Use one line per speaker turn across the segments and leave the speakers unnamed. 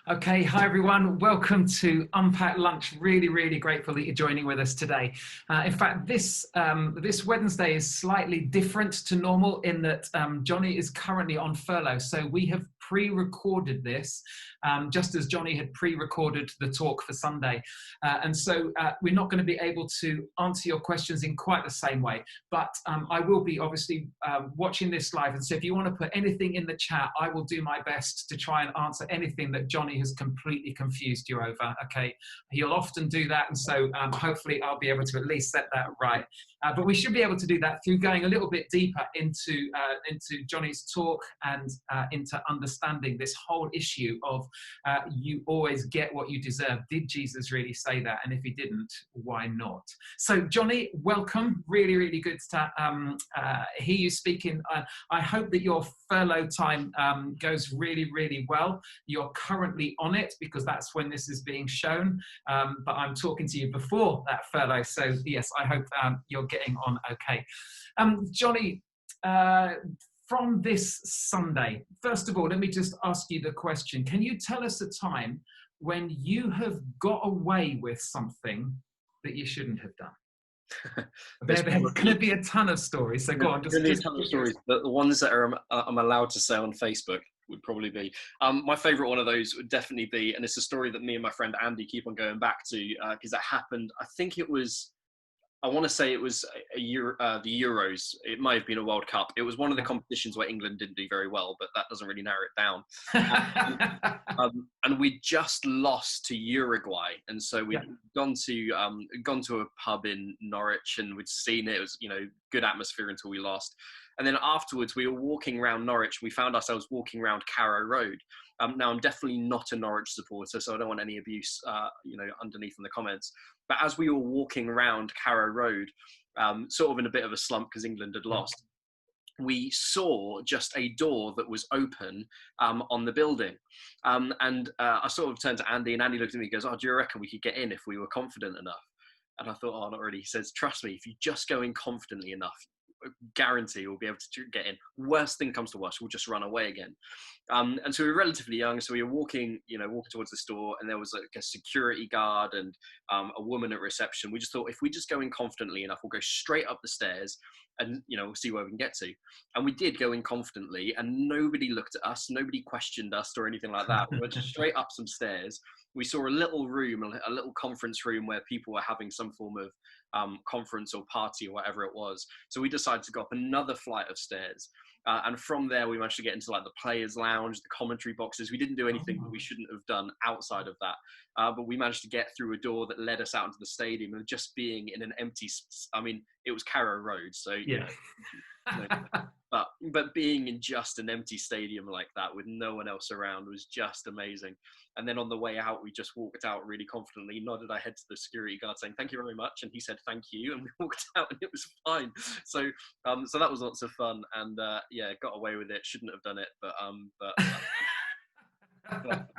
Okay, hi everyone. Welcome to Unpack Lunch. Really, really grateful that you're joining with us today. In fact, this Wednesday is slightly different to normal in that Jonny is currently on furlough. So we have pre-recorded this, just as Jonny had pre-recorded the talk for Sunday. And so we're not going to be able to answer your questions in quite the same way. But I will be obviously watching this live. And so if you want to put anything in the chat, I will do my best to try and answer anything that Jonny has completely confused you over. Okay, he'll often do that, and so hopefully I'll be able to at least set that right. But we should be able to do that through going a little bit deeper into Jonny's talk and into understanding this whole issue of you always get what you deserve. Did Jesus really say that? And if he didn't, why not? So Jonny, welcome. Really, really good to hear you speaking. I hope that your furlough time goes really, really well. You're currently on it because that's when this is being shown. But I'm talking to you before that furlough. So yes, I hope you're getting on okay. Jonny, from this Sunday, first of all, let me just ask you the question. Can you tell us a time when you have got away with something that you shouldn't have done? There's going to be a ton of stories, so go on.
Just a ton of stories, but the ones that I'm allowed to say on Facebook would probably be my favorite one of those would definitely be, and it's a story that me and my friend Andy keep on going back to because that happened. I want to say it was the Euros. It might have been a World Cup. It was one of the competitions where England didn't do very well, but that doesn't really narrow it down. And we just lost to Uruguay, and so we'd gone to a pub in Norwich, and we'd seen it. It was good atmosphere until we lost. And then afterwards, we were walking around Norwich. We found ourselves walking around Carrow Road. Now, I'm definitely not a Norwich supporter, so I don't want any abuse, underneath in the comments. But as we were walking around Carrow Road, sort of in a bit of a slump because England had lost, we saw just a door that was open on the building. And I sort of turned to Andy, and Andy looked at me and goes, "Oh, do you reckon we could get in if we were confident enough?" And I thought, "Oh, not really." He says, "Trust me, if you just go in confidently enough, guarantee we'll be able to get in. Worst thing comes to worst, we'll just run away again." And so we were relatively young, so we were walking towards the store, and there was a security guard and a woman at reception. We just thought, if we just go in confidently enough, we'll go straight up the stairs and we'll see where we can get to. And we did go in confidently, and nobody looked at us, nobody questioned us or anything like that. We went straight up some stairs. We saw a little room, a little conference room where people were having some form of conference or party or whatever it was. So we decided to go up another flight of stairs. And from there, we managed to get into the players' lounge, the commentary boxes. We didn't do anything that we shouldn't have done outside of that. But we managed to get through a door that led us out into the stadium, and just being in an empty, it was Carrow Road. So, but being in just an empty stadium like that with no one else around was just amazing. And then on the way out, we just walked out really confidently, nodded our head to the security guard saying, "Thank you very much." And he said, "Thank you." And we walked out, and it was fine. So that was lots of fun, and got away with it. Shouldn't have done it, but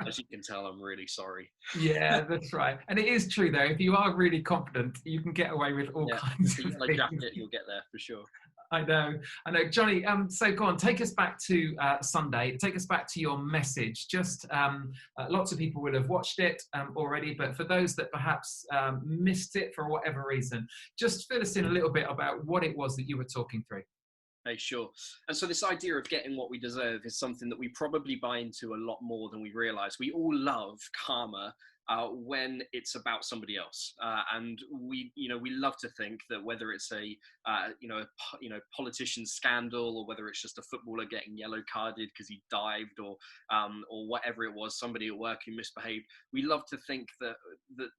as you can tell, I'm really sorry.
Yeah, that's right. And it is true, though. If you are really confident, you can get away with all kinds of things.
Jacket, you'll get there for sure.
I know. Jonny, so go on, take us back to Sunday. Take us back to your message. Just lots of people will have watched it already, but for those that perhaps missed it for whatever reason, just fill us in a little bit about what it was that you were talking through.
Okay, sure. And so this idea of getting what we deserve is something that we probably buy into a lot more than we realize. We all love karma when it's about somebody else, and we love to think that whether it's a politician scandal, or whether it's just a footballer getting yellow carded because he dived, or whatever it was, somebody at work who misbehaved, we love to think that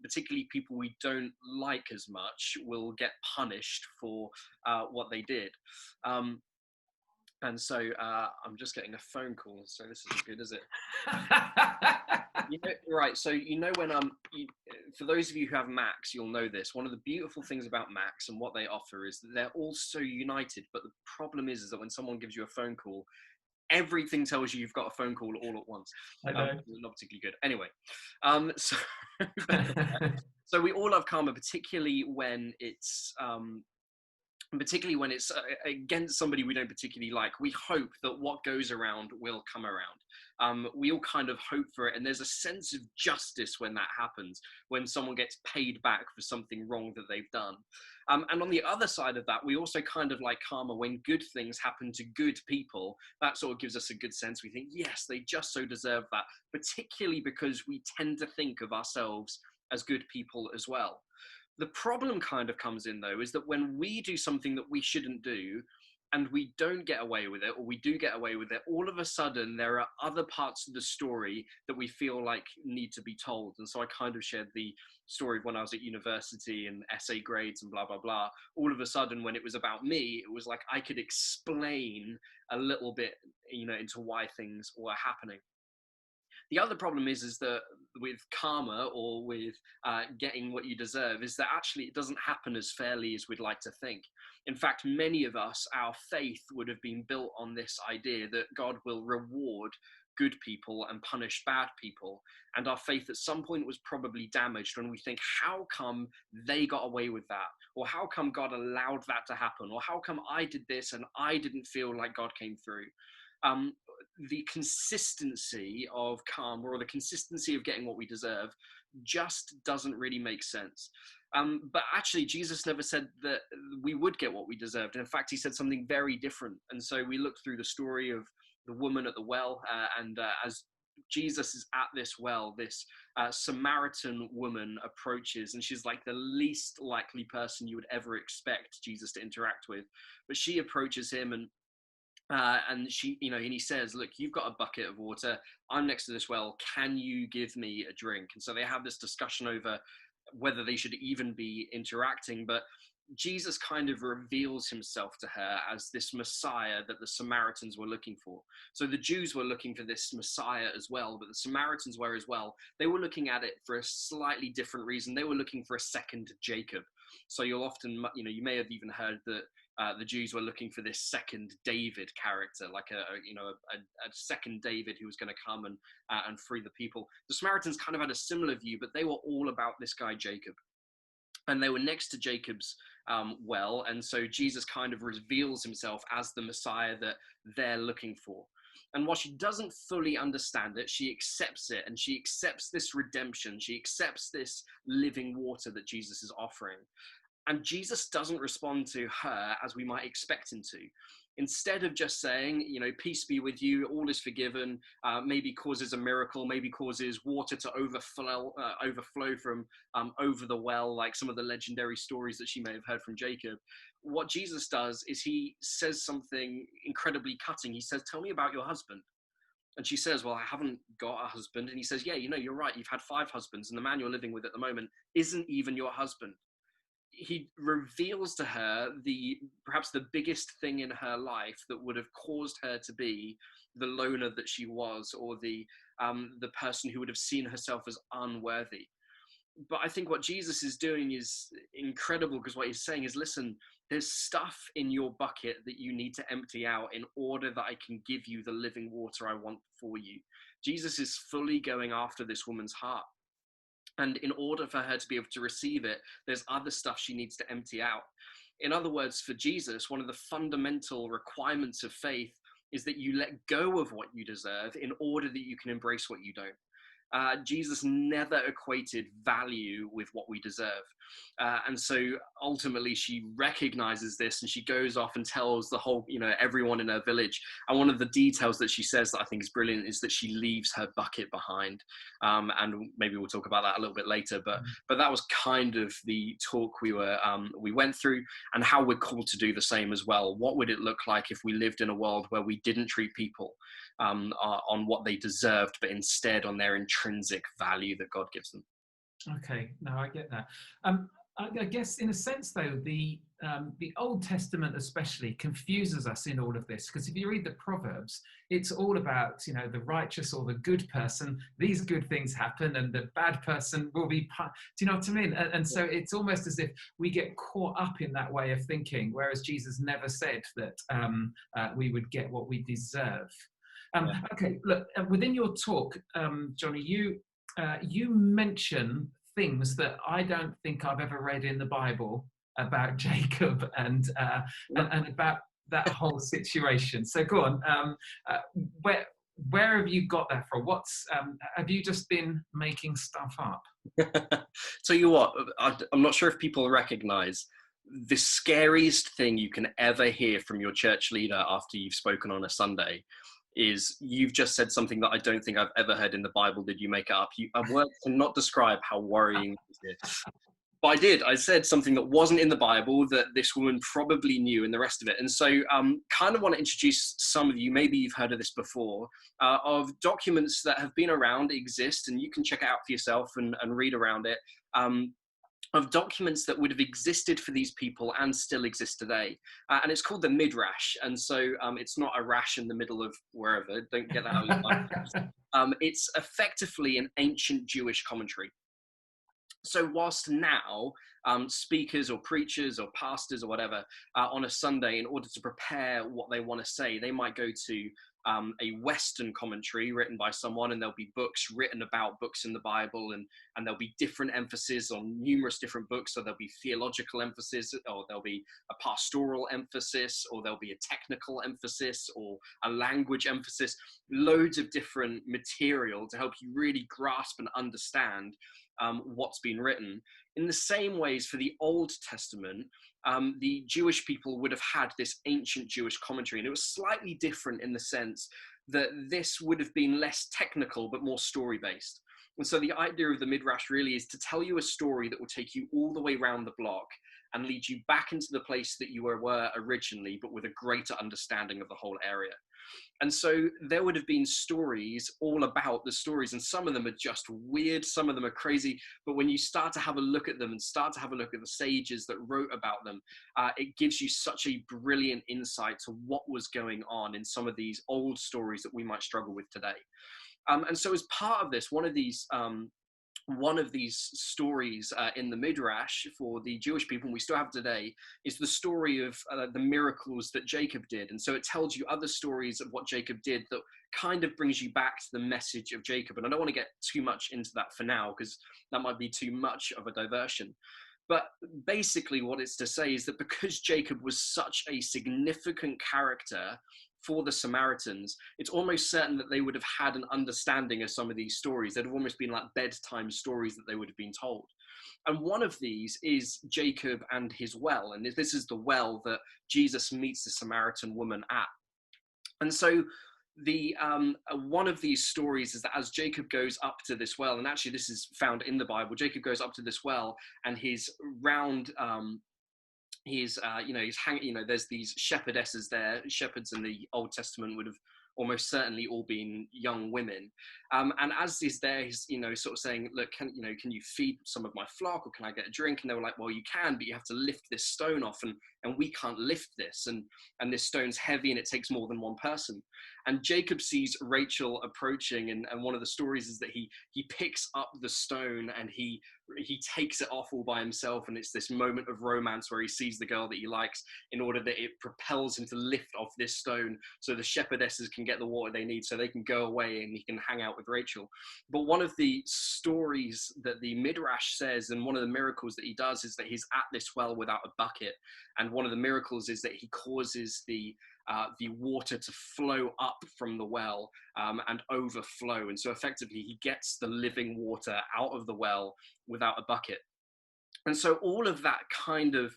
particularly people we don't like as much will get punished for what they did. And so I'm just getting a phone call, so this isn't good, is it? Right. So when for those of you who have Macs, you'll know this. One of the beautiful things about Macs and what they offer is that they're all so united. But the problem is that when someone gives you a phone call, everything tells you you've got a phone call all at once.
I know.
Not particularly good. Anyway, so we all love karma, particularly when it's against somebody we don't particularly like. We hope that what goes around will come around. We all kind of hope for it, and there's a sense of justice when that happens, when someone gets paid back for something wrong that they've done. And on the other side of that, we also kind of like karma. When good things happen to good people, that sort of gives us a good sense. We think, yes, they just so deserve that, particularly because we tend to think of ourselves as good people as well. The problem kind of comes in, though, is that when we do something that we shouldn't do, and we don't get away with it, or we do get away with it, all of a sudden there are other parts of the story that we feel like need to be told. And so I kind of shared the story of when I was at university and essay grades and blah, blah, blah. All of a sudden, when it was about me, it was like I could explain a little bit, into why things were happening. The other problem is that with karma, or with getting what you deserve, is that actually it doesn't happen as fairly as we'd like to think. In fact, many of us, our faith would have been built on this idea that God will reward good people and punish bad people. And our faith at some point was probably damaged when we think, how come they got away with that? Or how come God allowed that to happen? Or how come I did this and I didn't feel like God came through? The consistency of karma, or the consistency of getting what we deserve, just doesn't really make sense. But actually, Jesus never said that we would get what we deserved. In fact, he said something very different. And so we look through the story of the woman at the well, and as Jesus is at this well, this Samaritan woman approaches, and she's like the least likely person you would ever expect Jesus to interact with. But she approaches him, and she, and he says, look, you've got a bucket of water. I'm next to this well. Can you give me a drink? And so they have this discussion over whether they should even be interacting. But Jesus kind of reveals himself to her as this Messiah that the Samaritans were looking for. So the Jews were looking for this Messiah as well, but the Samaritans were as well. They were looking at it for a slightly different reason. They were looking for a second Jacob. So you'll often, you may have even heard that the Jews were looking for this second David character, like a second David who was going to come and free the people. The Samaritans kind of had a similar view, but they were all about this guy Jacob. And they were next to Jacob's well, and so Jesus kind of reveals himself as the Messiah that they're looking for. And while she doesn't fully understand it, she accepts it, and she accepts this redemption. She accepts this living water that Jesus is offering. And Jesus doesn't respond to her as we might expect him to. Instead of just saying, peace be with you, all is forgiven, maybe causes a miracle, maybe causes water to overflow from over the well, like some of the legendary stories that she may have heard from Jacob. What Jesus does is he says something incredibly cutting. He says, tell me about your husband. And she says, well, I haven't got a husband. And he says, yeah, you're right. You've had 5 husbands, and the man you're living with at the moment isn't even your husband. He reveals to her perhaps the biggest thing in her life that would have caused her to be the loner that she was, or the person who would have seen herself as unworthy. But I think what Jesus is doing is incredible, because what he's saying is, listen, there's stuff in your bucket that you need to empty out in order that I can give you the living water I want for you. Jesus is fully going after this woman's heart. And in order for her to be able to receive it, there's other stuff she needs to empty out. In other words, for Jesus, one of the fundamental requirements of faith is that you let go of what you deserve in order that you can embrace what you don't. Jesus never equated value with what we deserve. And so ultimately she recognizes this, and she goes off and tells the whole, everyone in her village. And one of the details that she says that I think is brilliant is that she leaves her bucket behind. And maybe we'll talk about that a little bit later, but that was kind of the talk we went through, and how we're called to do the same as well. What would it look like if we lived in a world where we didn't treat people on what they deserved, but instead on their intrinsic value that God gives them?
Okay, no, I get that. I guess in a sense, though, the Old Testament especially confuses us in all of this, because if you read the Proverbs, it's all about, the righteous or the good person. These good things happen, and the bad person will be. Do you know what I mean? And so it's almost as if we get caught up in that way of thinking, whereas Jesus never said that we would get what we deserve. Okay, look, within your talk, Jonny, you mention things that I don't think I've ever read in the Bible about Jacob and about that whole situation. So go on. where have you got that from? Have you just been making stuff up?
Tell you what, I'm not sure if people recognize the scariest thing you can ever hear from your church leader after you've spoken on a Sunday is you've just said something that I don't think I've ever heard in the Bible. Did you make it up? Words cannot describe how worrying it is. But I did. I said something that wasn't in the Bible that this woman probably knew and the rest of it. And so kind of want to introduce some of you, maybe you've heard of this before, of documents that have been around, exist, and you can check it out for yourself and read around it, of documents that would have existed for these people and still exist today. And it's called the Midrash. And so it's not a rash in the middle of wherever. Don't get that out of your mind. It's effectively an ancient Jewish commentary. So whilst now speakers or preachers or pastors or whatever on a Sunday, in order to prepare what they want to say, they might go to a Western commentary written by someone, and there'll be books written about books in the Bible, and there'll be different emphasis on numerous different books. So there'll be theological emphasis, or there'll be a pastoral emphasis, or there'll be a technical emphasis, or a language emphasis, loads of different material to help you really grasp and understand what's been written. In the same ways, for the Old Testament, the Jewish people would have had this ancient Jewish commentary, and it was slightly different in the sense that this would have been less technical but more story-based. And so the idea of the Midrash really is to tell you a story that will take you all the way around the block and lead you back into the place that you were originally, but with a greater understanding of the whole area. And so there would have been stories all about the stories, and some of them are just weird, some of them are crazy, but when you start to have a look at them and start to have a look at the sages that wrote about them, it gives you such a brilliant insight to what was going on in some of these old stories that we might struggle with today. And so as part of this, one of these stories in the Midrash for the Jewish people, and we still have today, is the story of the miracles that Jacob did. And so it tells you other stories of what Jacob did that kind of brings you back to the message of Jacob. And I don't want to get too much into that for now, because that might be too much of a diversion. But basically what it's to say is that because Jacob was such a significant character for the Samaritans, it's almost certain that they would have had an understanding of some of these stories. They'd have almost been like bedtime stories that they would have been told. And one of these is Jacob and his well. And this is the well that Jesus meets the Samaritan woman at. And so the one of these stories is that as Jacob goes up to this well, and actually this is found in the Bible, Jacob goes up to this well, and he's round he's hanging, there's these shepherdesses there. Shepherds in the Old Testament would have almost certainly all been young women. And as he's there, he's, sort of saying, look, can you feed some of my flock, or can I get a drink? And they were like, well, you can, but you have to lift this stone off, and we can't lift this. And this stone's heavy, and it takes more than one person. And Jacob sees Rachel approaching, and one of the stories is that he picks up the stone and he takes it off all by himself, and it's this moment of romance where he sees the girl that he likes, in order that it propels him to lift off this stone so the shepherdesses can get the water they need, so they can go away and he can hang out with Rachel. But one of the stories that the Midrash says, and one of the miracles that he does, is that he's at this well without a bucket. And one of the miracles is that he causes the water to flow up from the well and overflow. And so effectively he gets the living water out of the well without a bucket. And so all of that kind of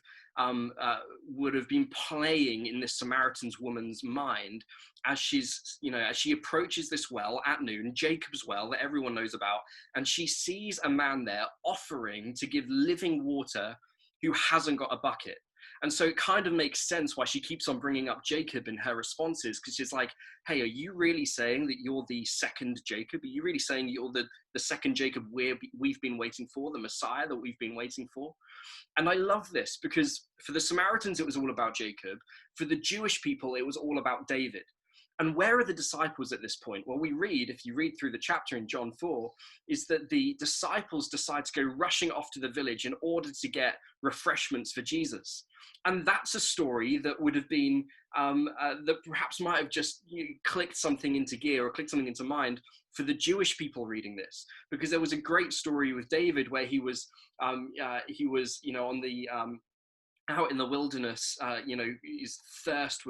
would have been playing in this Samaritan woman's mind as as she approaches this well at noon, Jacob's well that everyone knows about, and she sees a man there offering to give living water who hasn't got a bucket. And so it kind of makes sense why she keeps on bringing up Jacob in her responses, because she's like, hey, are you really saying that you're the second Jacob? Are you really saying you're the second Jacob we've been waiting for, the Messiah that we've been waiting for? And I love this, because for the Samaritans, it was all about Jacob. For the Jewish people, it was all about David. And where are the disciples at this point? Well, if you read through the chapter in John 4, is that the disciples decide to go rushing off to the village in order to get refreshments for Jesus. And that's a story that would have been, that perhaps might have just clicked something into gear or clicked something into mind for the Jewish people reading this. Because there was a great story with David where he was on the, out in the wilderness, his thirst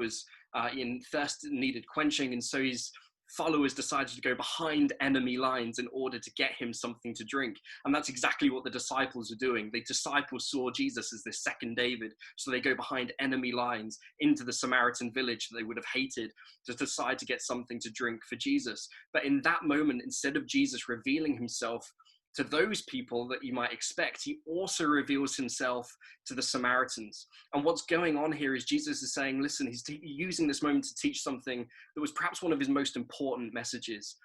needed quenching, and so he's followers decided to go behind enemy lines in order to get him something to drink. And that's exactly what the disciples are doing. The disciples saw Jesus as this second David, so they go behind enemy lines into the Samaritan village that they would have hated to decide to get something to drink for Jesus. But in that moment, instead of Jesus revealing himself to those people that you might expect, he also reveals himself to the Samaritans. And what's going on here is Jesus is saying, listen, he's using this moment to teach something that was perhaps one of his most important messages.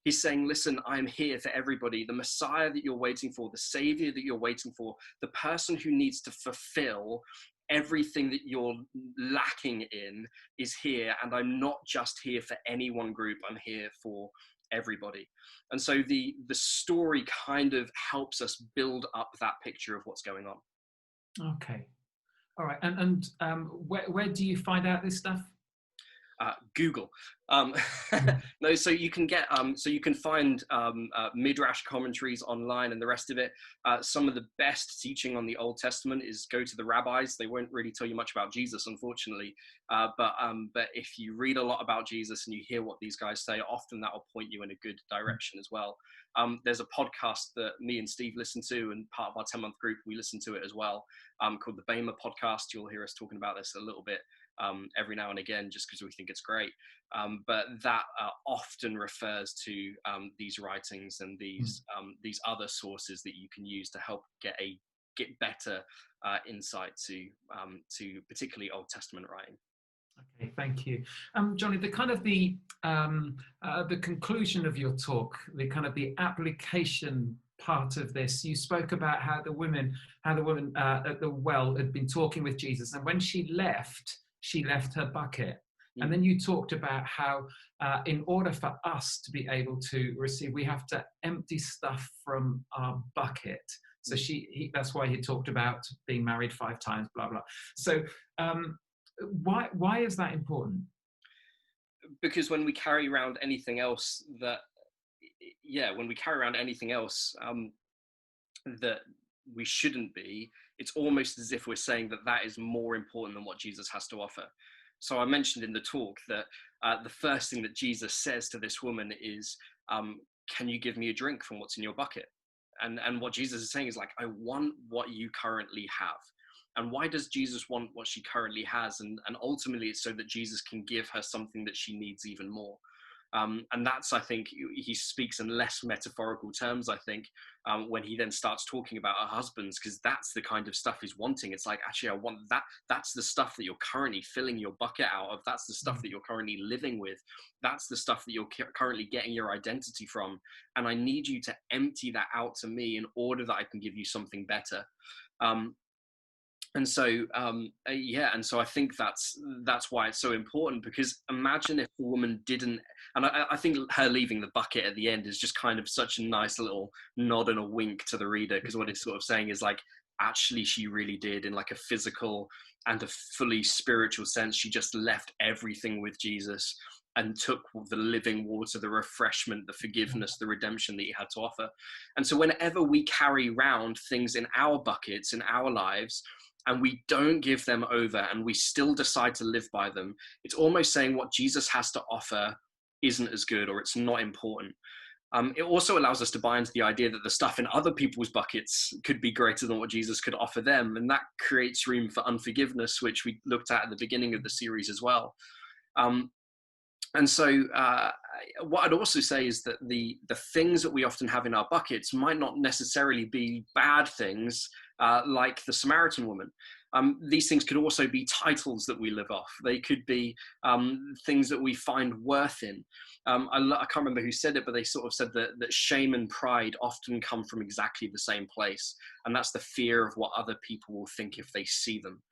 He's saying, listen, I'm here for everybody. The Messiah that you're waiting for, the Savior that you're waiting for, the person who needs to fulfill everything that you're lacking in is here. And I'm not just here for any one group, I'm here for everybody. And so the story kind of helps us build up that picture of what's going on.
Okay. All right. And where do you find out this stuff?
Google. No, so you can get so you can find midrash commentaries online and the rest of it. Some of the best teaching on the Old Testament is go to the rabbis. They won't really tell you much about Jesus, unfortunately. But if you read a lot about Jesus and you hear what these guys say, often that will point you in a good direction as well. There's a podcast that me and Steve listen to, and part of our 10-month group, we listen to it as well, called the Bema Podcast. You'll hear us talking about this a little bit every now and again, just because we think it's great. But that often refers to these writings and these other sources that you can use to help get better insight to particularly Old Testament writing.
Okay, thank you, Jonny. The kind of the conclusion of your talk, the kind of the application part of this, you spoke about how the woman at the well had been talking with Jesus, and when she left her bucket. And then you talked about how in order for us to be able to receive, we have to empty stuff from our bucket. So that's why he talked about being married 5 times, blah, blah. So why is that important?
Because when we carry around anything else that we shouldn't be, it's almost as if we're saying that is more important than what Jesus has to offer. So I mentioned in the talk that the first thing that Jesus says to this woman is, can you give me a drink from what's in your bucket? And what Jesus is saying is like, I want what you currently have. And why does Jesus want what she currently has? And ultimately it's so that Jesus can give her something that she needs even more. And that's, I think, he speaks in less metaphorical terms, I think, when he then starts talking about her husbands, because that's the kind of stuff he's wanting. It's like, actually, I want that. That's the stuff that you're currently filling your bucket out of. That's the stuff that you're currently living with. That's the stuff that you're currently getting your identity from. And I need you to empty that out to me in order that I can give you something better. And so I think that's why it's so important, because imagine if the woman didn't, and I think her leaving the bucket at the end is just kind of such a nice little nod and a wink to the reader, because what it's sort of saying is like, actually she really did, in like a physical and a fully spiritual sense, she just left everything with Jesus and took the living water, the refreshment, the forgiveness, the redemption that he had to offer. And so whenever we carry around things in our buckets, in our lives, and we don't give them over and we still decide to live by them, it's almost saying what Jesus has to offer isn't as good, or it's not important. It also allows us to buy into the idea that the stuff in other people's buckets could be greater than what Jesus could offer them. And that creates room for unforgiveness, which we looked at the beginning of the series as well. And so what I'd also say is that the things that we often have in our buckets might not necessarily be bad things, like the Samaritan woman. These things could also be titles that we live off. They could be things that we find worth in. I can't remember who said it, but they sort of said that shame and pride often come from exactly the same place. And that's the fear of what other people will think if they see them.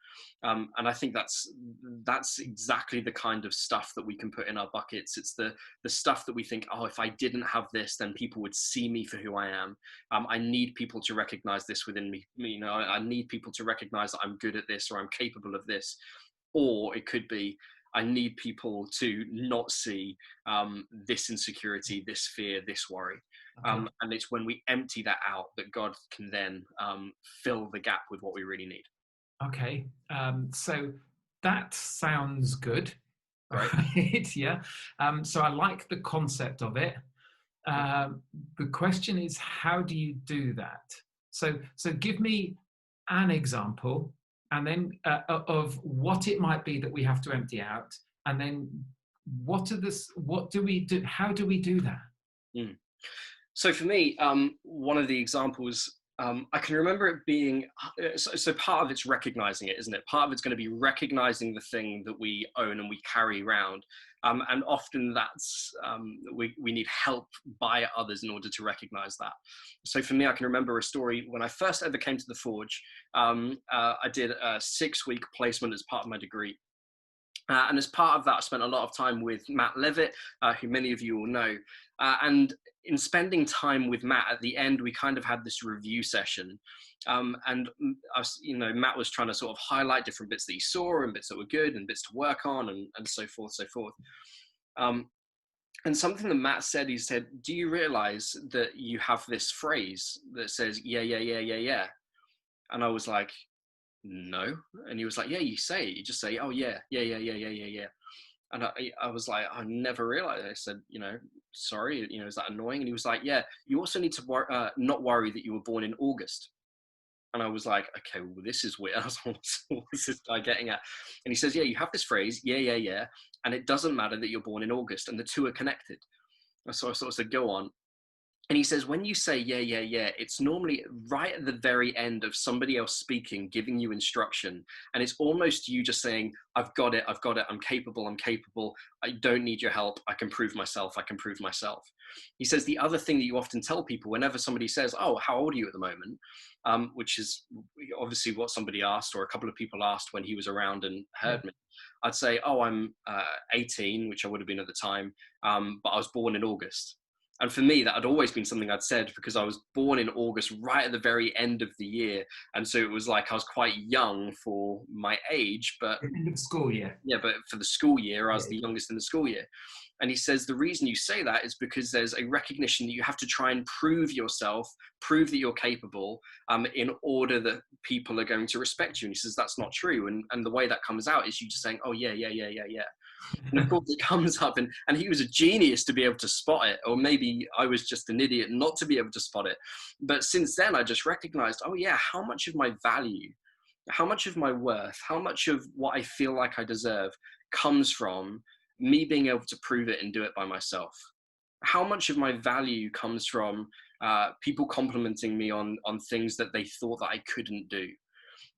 And I think that's exactly the kind of stuff that we can put in our buckets. It's the stuff that we think, oh, if I didn't have this, then people would see me for who I am. I need people to recognize this within me. You know, I need people to recognize that I'm good at this, or I'm capable of this. Or it could be, I need people to not see this insecurity, this fear, this worry. Okay. And it's when we empty that out that God can then fill the gap with what we really need.
Okay, so that sounds good.
right?
Right, yeah. So I like the concept of it. The question is, how do you do that? So give me an example, and then of what it might be that we have to empty out, and then what do we do? How do we do that?
Mm. So for me, one of the examples, I can remember it being, so part of it's recognizing it, isn't it? Part of it's going to be recognizing the thing that we own and we carry around. And often that's, we need help by others in order to recognize that. So for me, I can remember a story when I first ever came to the Forge. I did a 6-week placement as part of my degree. And as part of that, I spent a lot of time with Matt Levitt, who many of you will know. And in spending time with Matt at the end, we kind of had this review session. Matt was trying to sort of highlight different bits that he saw and bits that were good and bits to work on and so forth, so forth. And something that Matt said, he said, do you realize that you have this phrase that says, yeah, yeah, yeah, yeah, yeah? And I was like, no. And he was like, yeah, you say it. You just say, oh, yeah, yeah, yeah, yeah, yeah, yeah, yeah. And I was like, I never realized. I said, sorry, is that annoying? And he was like, yeah, you also need to not worry that you were born in August. And I was like, okay, well, this is weird. I was like, what's this guy getting at? And he says, yeah, you have this phrase, yeah, yeah, yeah. And it doesn't matter that you're born in August, and the two are connected. And so I sort of said, go on. And he says, when you say, yeah, yeah, yeah, it's normally right at the very end of somebody else speaking, giving you instruction. And it's almost you just saying, I've got it, I'm capable, I don't need your help, I can prove myself. He says, the other thing that you often tell people whenever somebody says, oh, how old are you at the moment? Which is obviously what somebody asked, or a couple of people asked when he was around and heard me. I'd say, oh, I'm 18, which I would have been at the time, but I was born in August. And for me, that had always been something I'd said because I was born in August, right at the very end of the year. And so it was like I was quite young for my age, but
End of school year.
yeah, but for the school year, I was the youngest in the school year. And he says, the reason you say that is because there's a recognition that you have to try and prove yourself, prove that you're capable, in order that people are going to respect you. And he says, that's not true. And the way that comes out is you just saying, oh, yeah, yeah, yeah, yeah, yeah. And of course it comes up, and he was a genius to be able to spot it, or maybe I was just an idiot not to be able to spot it. But since then I just recognized, oh yeah, how much of my value, how much of my worth, how much of what I feel like I deserve comes from me being able to prove it and do it by myself. How much of my value comes from people complimenting me on things that they thought that I couldn't do.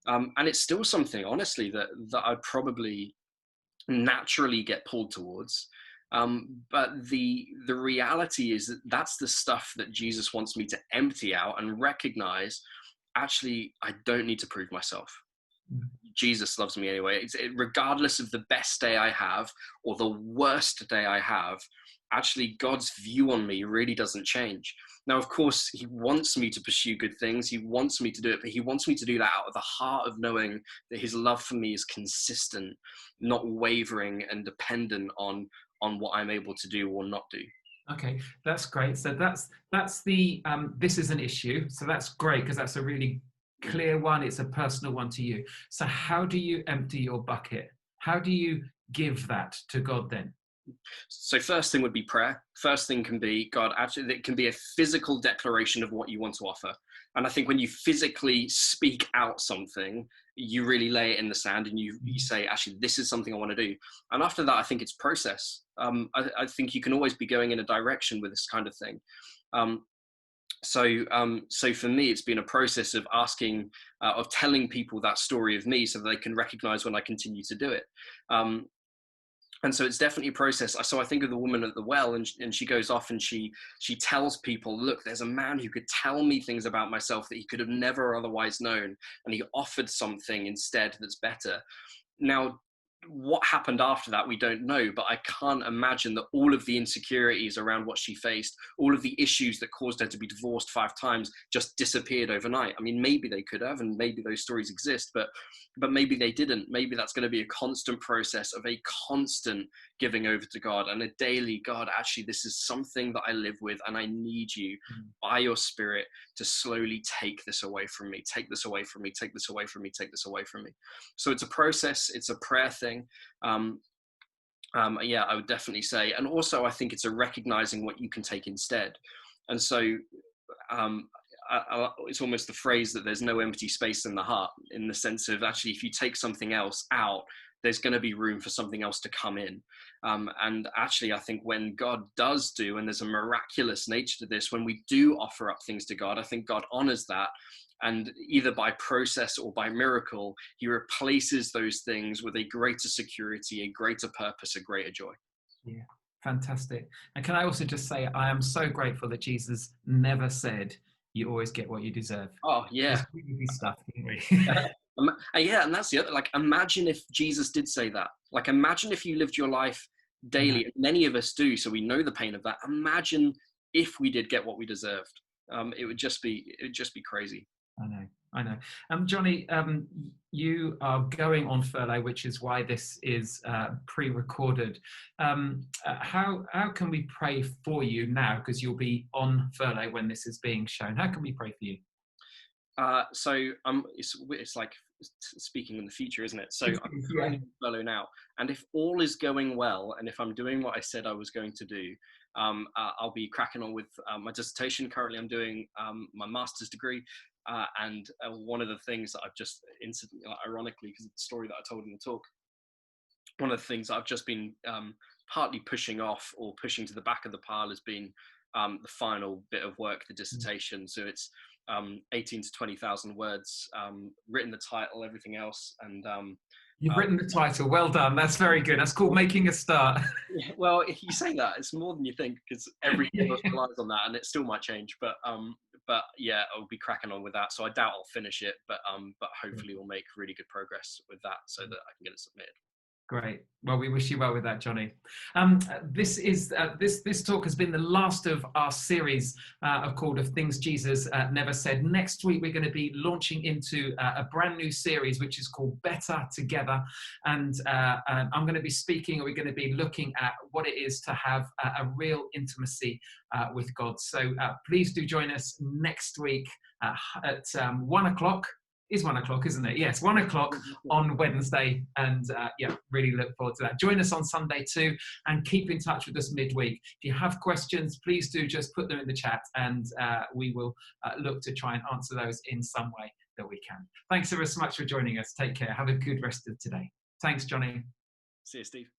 And it's still something, honestly, that I probably naturally get pulled towards. But the reality is that that's the stuff that Jesus wants me to empty out and recognize, actually, I don't need to prove myself. Jesus loves me anyway. Regardless of the best day I have or the worst day I have, actually God's view on me really doesn't change. Now, of course, he wants me to pursue good things. He wants me to do it, but he wants me to do that out of the heart of knowing that his love for me is consistent, not wavering and dependent on what I'm able to do or not do.
Okay, that's great. So that's the this is an issue. So that's great because that's a really clear one. It's a personal one to you. So how do you empty your bucket? How do you give that to God then?
So first thing would be prayer. First thing can be, God, actually, it can be a physical declaration of what you want to offer. And I think when you physically speak out something, you really lay it in the sand and you say, actually, this is something I want to do. And after that, I think it's process. I think you can always be going in a direction with this kind of thing. So for me, it's been a process of asking, of telling people that story of me so that they can recognize when I continue to do it. And so it's definitely a process. So I think of the woman at the well, and she goes off and she tells people, look, there's a man who could tell me things about myself that he could have never otherwise known. And he offered something instead that's better. Now, what happened after that, we don't know, but I can't imagine that all of the insecurities around what she faced, all of the issues that caused her to be divorced 5 times just disappeared overnight. I mean, maybe they could have, and maybe those stories exist, but maybe they didn't. Maybe that's going to be a constant process of a constant giving over to God and a daily, God, actually, this is something that I live with, and I need you by your Spirit to slowly take this away from me, take this away from me, take this away from me, take this away from me. So it's a process, it's a prayer thing. Yeah, I would definitely say. And also, I think it's a recognizing what you can take instead. And so, um, it's almost the phrase that there's no empty space in the heart, in the sense of actually, if you take something else out, there's going to be room for something else to come in. And actually, I think when God does do, and there's a miraculous nature to this, when we do offer up things to God, I think God honors that. And either by process or by miracle, he replaces those things with a greater security, a greater purpose, a greater joy.
Yeah, fantastic. And can I also just say, I am so grateful that Jesus never said, you always get what you deserve.
Oh, yeah.
Because we would be stuffed, didn't we?
Yeah, and that's the other. Like, imagine if Jesus did say that. Like, imagine if you lived your life
I know.
daily. Many of us do, so we know the pain of that. Imagine if we did get what we deserved. It would just be crazy.
I know, I know. Jonny, you are going on furlough, which is why this is pre-recorded. How can we pray for you now? Because you'll be on furlough when this is being shown. How can we pray for you?
It's like speaking in the future, isn't it? So I'm
Yeah.
currently on furlough now, and if all is going well, and if I'm doing what I said I was going to do, I'll be cracking on with my dissertation. Currently, I'm doing my master's degree, and one of the things that I've just ironically, because of the story that I told in the talk, one of the things I've just been partly pushing off or pushing to the back of the pile has been the final bit of work, the dissertation. So it's 18 to 20,000 words, written the title, everything else. And
You've written the title. Well done. That's very good. That's called Making a Start.
yeah, well, if you say that, it's more than you think, because everything else
Yeah.
relies on that, and it still might change. But yeah, I'll be cracking on with that. So I doubt I'll finish it, but hopefully we'll make really good progress with that so that I can get it submitted.
Great. Well, we wish you well with that, Jonny. This talk has been the last of our series called "Of Things Jesus Never Said." Next week, we're going to be launching into a brand new series, which is called "Better Together," and I'm going to be speaking, or we're going to be looking at what it is to have a real intimacy with God. So please do join us next week at 1:00. Is 1:00, isn't it? Yes, 1:00 on Wednesday. And yeah, really look forward to that. Join us on Sunday too, and keep in touch with us midweek. If you have questions, please do just put them in the chat, and we will look to try and answer those in some way that we can. Thanks ever so much for joining us. Take care. Have a good rest of today. Thanks, Jonny.
See you, Steve.